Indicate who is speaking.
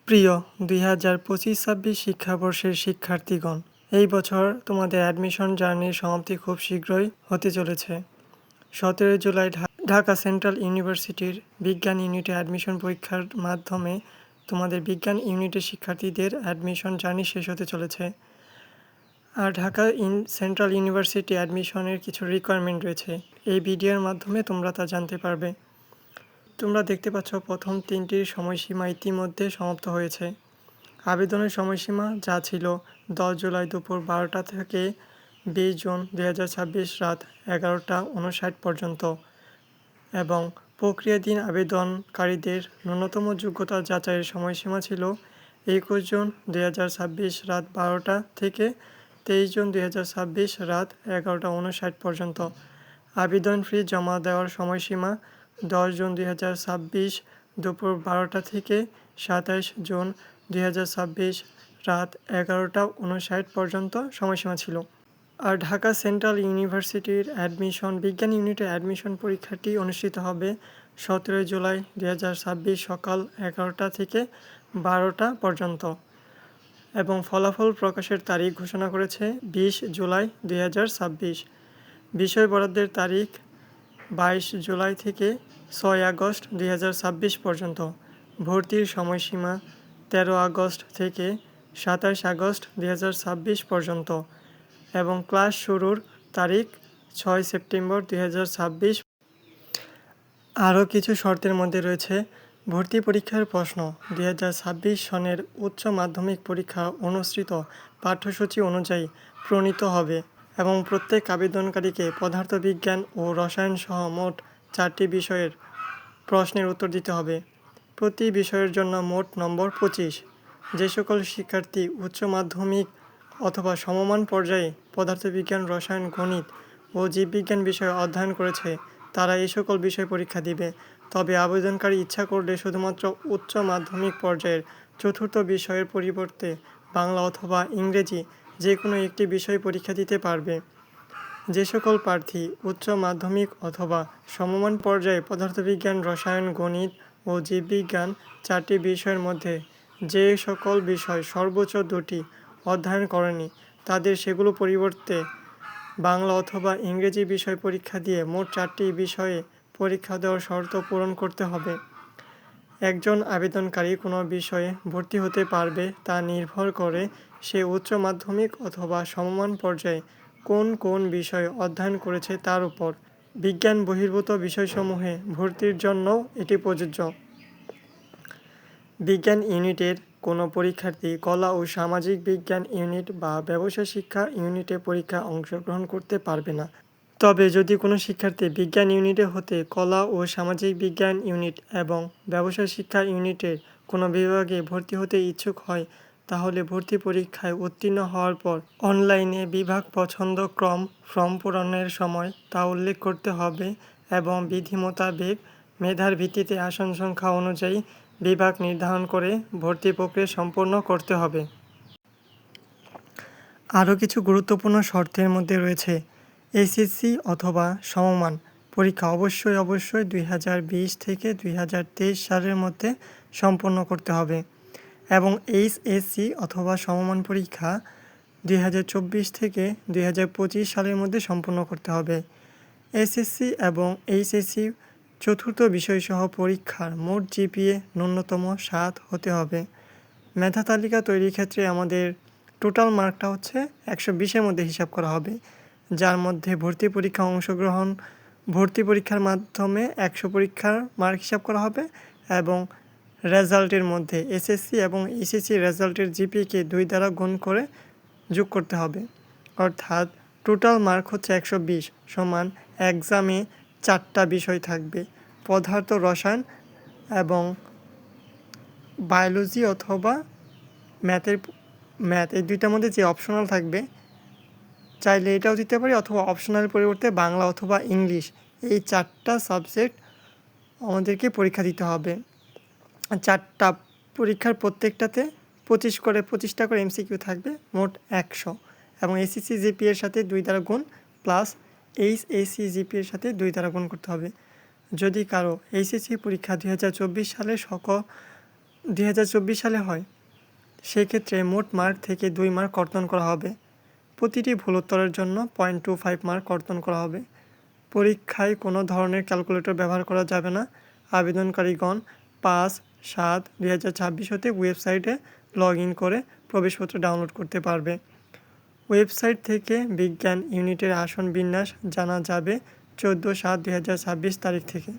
Speaker 1: প্রিয় 2025-26 শিক্ষাবর্ষের শিক্ষার্থীগণ, এই বছর তোমাদের অ্যাডমিশন জার্নির সমাপ্তি খুব শীঘ্রই হতে চলেছে। 17 জুলাই ঢাকা সেন্ট্রাল ইউনিভার্সিটির বিজ্ঞান ইউনিটে অ্যাডমিশন পরীক্ষার মাধ্যমে তোমাদের বিজ্ঞান ইউনিটের শিক্ষার্থীদের অ্যাডমিশন জার্নি শেষ হতে চলেছে। আর ঢাকা সেন্ট্রাল ইউনিভার্সিটি অ্যাডমিশনের কিছু রিকোয়ারমেন্ট রয়েছে। এই ভিডিওর মাধ্যমে তোমরা তা জানতে পারবে। তোমরা দেখতে পাচ্ছ প্রথম 3টির সময়সীমা ইতিমধ্যে সমাপ্ত হয়েছে। আবেদনের সময়সীমা যা ছিল 10 জুলাই দুপুর 12টা থেকে 20 জুন 2026 রাত 11টা 59 পর্যন্ত এবং প্রক্রিয়াধীন আবেদনকারীদের ন্যূনতম যোগ্যতা যাচাইয়ের সময়সীমা ছিল 21 জুন 2026 রাত 12টা থেকে 23 জুন 2026 রাত 11টা 59 পর্যন্ত। আবেদন ফি জমা দেওয়ার সময়সীমা 10 জুন 2026 দুপুর 12টা থেকে 27 জুন 2026 রাত 11টা 59 পর্যন্ত সময়সীমা ছিল। আর ঢাকা সেন্ট্রাল ইউনিভার্সিটির বিজ্ঞান ইউনিটের অ্যাডমিশন পরীক্ষাটি অনুষ্ঠিত হবে 17 জুলাই 2026 সকাল 11টা থেকে 12টা পর্যন্ত এবং ফলাফল প্রকাশের তারিখ ঘোষণা করেছে 20 জুলাই 2026। বিষয় বরাদ্দের তারিখ 22 জুলাই থেকে 6 আগস্ট 2026 পর্যন্ত। ভর্তির সময়সীমা 13 আগস্ট থেকে 27 আগস্ট 2026 পর্যন্ত এবং ক্লাস শুরুর তারিখ 6 সেপ্টেম্বর 2026। আরও কিছু শর্তের মধ্যে রয়েছে ভর্তি পরীক্ষার প্রশ্ন 2026 সনের উচ্চ মাধ্যমিক পরীক্ষা অনুসৃত পাঠ্যসূচি অনুযায়ী প্রণীত হবে এবং প্রত্যেক আবেদনকারীকে পদার্থবিজ্ঞান ও রসায়ন সহ মোট 4টি বিষয়ের প্রশ্নের উত্তর দিতে হবে। প্রতি বিষয়ের জন্য মোট নম্বর 25। যে সকল শিক্ষার্থী উচ্চ মাধ্যমিক অথবা সমমান পর্যায়ে পদার্থবিজ্ঞান, রসায়ন, গণিত ও জীববিজ্ঞান বিষয়ে অধ্যয়ন করেছে তারা এই সকল বিষয় পরীক্ষা দিবে। তবে আবেদনকারী ইচ্ছা করলে শুধুমাত্র উচ্চ মাধ্যমিক পর্যায়ের চতুর্থ বিষয়ের পরিবর্তে বাংলা অথবা ইংরেজি যে কোনো একটি বিষয় পরীক্ষা দিতে পারবে। যে সকল প্রার্থী উচ্চ মাধ্যমিক অথবা সমমান পর্যায়ে পদার্থবিজ্ঞান, রসায়ন, গণিত ও জীববিজ্ঞান 4টি বিষয়ের মধ্যে যে সকল বিষয় সর্বোচ্চ 2টি অধ্যয়ন করেনি তাদের সেগুলো পরিবর্তে বাংলা অথবা ইংরেজি বিষয় পরীক্ষা দিয়ে মোট 4টি বিষয়ে পরীক্ষা দেওয়ার শর্ত পূরণ করতে হবে। একজন আবেদনকারী কোনো বিষয়ে ভর্তি হতে পারবে তা নির্ভর করে সে উচ্চ মাধ্যমিক অথবা সমমান পর্যায়ে কোন কোন বিষয় অধ্যয়ন করেছে তার উপর। বিজ্ঞান বহির্ভূত বিষয়সমূহে ভর্তির জন্যও এটি প্রযোজ্য। বিজ্ঞান ইউনিটের কোনো পরীক্ষার্থী কলা ও সামাজিক বিজ্ঞান ইউনিট বা ব্যবসায় শিক্ষা ইউনিটে পরীক্ষায় অংশগ্রহণ করতে পারবে না। তবে যদি কোনো শিক্ষার্থী বিজ্ঞান ইউনিটে হতে কলা ও সামাজিক বিজ্ঞান ইউনিট এবং ব্যবসায় শিক্ষা ইউনিটের কোনো বিভাগে ভর্তি হতে ইচ্ছুক হয় তাহলে ভর্তি পরীক্ষায় উত্তীর্ণ হওয়ার পর অনলাইনে বিভাগ পছন্দ ক্রম ফর্ম পূরণের সময় তা উল্লেখ করতে হবে এবং বিধি মোতাবেক মেধার ভিত্তিতে আসন সংখ্যা অনুযায়ী বিভাগ নির্ধারণ করে ভর্তি প্রক্রিয়া সম্পন্ন করতে হবে। আরও কিছু গুরুত্বপূর্ণ শর্তের মধ্যে রয়েছে এসএসসি অথবা সমমান পরীক্ষা অবশ্যই 2020 থেকে 2023 সালের মধ্যে সম্পন্ন করতে হবে এবং এইচএসসি অথবা সমমান পরীক্ষা 2024 থেকে 2025 সালের মধ্যে সম্পন্ন করতে হবে। এসএসসি এবং এইচএসসি চতুর্থ বিষয়সহ পরীক্ষার মোট জিপিএ ন্যূনতম 7 হতে হবে। মেধা তালিকা তৈরির ক্ষেত্রে আমাদের টোটাল মার্কটা হচ্ছে 120-এর মধ্যে হিসাব করা হবে, যার মধ্যে ভর্তি পরীক্ষার মাধ্যমে 100 পরীক্ষার মার্ক হিসাব করা হবে এবং রেজাল্টের মধ্যে এসএসসি এবং এইচএসসি রেজাল্টের জিপিএকে 2 দ্বারা গুণ করে যোগ করতে হবে। অর্থাৎ টোটাল মার্ক হচ্ছে 120 সমান এক্সামে 4টা বিষয় থাকবে, পদার্থ, রসায়ন এবং বায়োলজি অথবা ম্যাথ এই দুইটার মধ্যে যে অপশনাল থাকবে চাইলে এটাও দিতে পারি অথবা অপশনালের পরিবর্তে বাংলা অথবা ইংলিশ এই 4টা সাবজেক্ট আমাদেরকে পরীক্ষা দিতে হবে। 4টা পরীক্ষার প্রত্যেকটাতে 25টা করে এমসিকিউ থাকবে, মোট 100 এবং এসএসসি জিপিএর সাথে 2 দ্বারা গুণ প্লাস এইচএসসি জিপিএর সাথে 2 দ্বারা গুণ করতে হবে। যদি কারো এইচএসসি পরীক্ষা 2024 সালে 2024 সালে হয়, সেক্ষেত্রে মোট মার্ক থেকে 2 মার্ক কর্তন করা হবে। প্রতিটি ভুল উত্তরের জন্য 0.25 মার্ক কর্তন করা হবে। পরীক্ষায় কোনো ধরনের ক্যালকুলেটর ব্যবহার করা যাবে না। আবেদনকারীগণ 5/7/2026 হতে ওয়েবসাইটে লগ ইন করে প্রবেশপত্র ডাউনলোড করতে পারবে। ওয়েবসাইট থেকে বিজ্ঞান ইউনিটের আসন বিন্যাস জানা যাবে 14/7/2026 তারিখ থেকে।